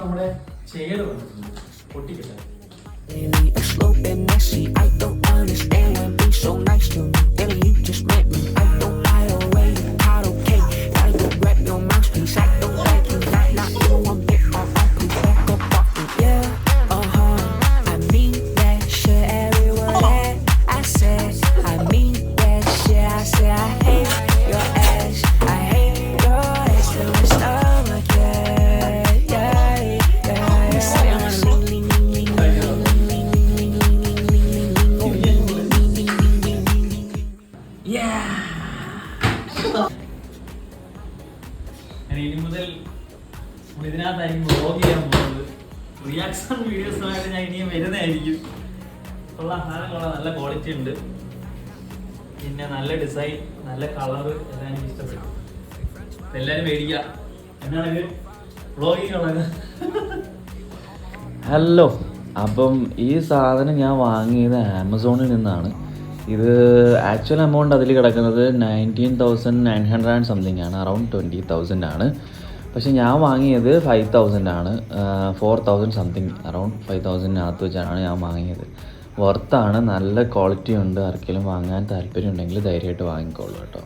നമ്മുടെ ചെയർ വന്നിട്ടുണ്ട്, പൊട്ടിക്കട്ടെ. Slow and messy, I don't understand why being so nice to me. Baby, you just met me. I don't buy away, not okay. Gotta go grab your mouthpiece. I don't like you, not you. I'm big on please back up off me. Yeah, I mean that shit every word that I said. I mean that shit. I said I hate your ass. I hate your ass till my stomach. Yeah. You say I'm a ഇനി മുതൽ ഇതിനകത്തായിരിക്കും vlog ചെയ്യാൻ പോകുന്നത്. Reaction വീഡിയോസുമായിട്ട് ഞാൻ ഇനിയും വരുന്നതായിരിക്കും. ഉള്ള സാധനങ്ങളുള്ള നല്ല quality ഉണ്ട്, പിന്നെ നല്ല ഡിസൈൻ, നല്ല കളറ് എല്ലാം എനിക്ക് ഇഷ്ടപ്പെട്ടു. എല്ലാവരും മേടിക്കുക. എന്നാണെങ്കിൽ വ്ലോഗിങ് ഉള്ളത്. ഹലോ, അപ്പം ഈ സാധനം ഞാൻ വാങ്ങിയത് ആമസോണിൽ നിന്നാണ്. ഇത് ആക്ച്വൽ എമൗണ്ട് അതിൽ കിടക്കുന്നത് 19,900 ആൻഡ് സംതിങ് ആണ്, അറൗണ്ട് 20,000 ആണ്. പക്ഷെ ഞാൻ വാങ്ങിയത് 5,000 ആണ്, 4,000 സംതിങ്, അറൗണ്ട് 5,000-നകത്ത് വെച്ചാണ് ഞാൻ വാങ്ങിയത്. വർത്താണ്, നല്ല ക്വാളിറ്റി ഉണ്ട്. ആർക്കെങ്കിലും വാങ്ങാൻ താല്പര്യം ഉണ്ടെങ്കിൽ ധൈര്യമായിട്ട് വാങ്ങിക്കോളൂ കേട്ടോ.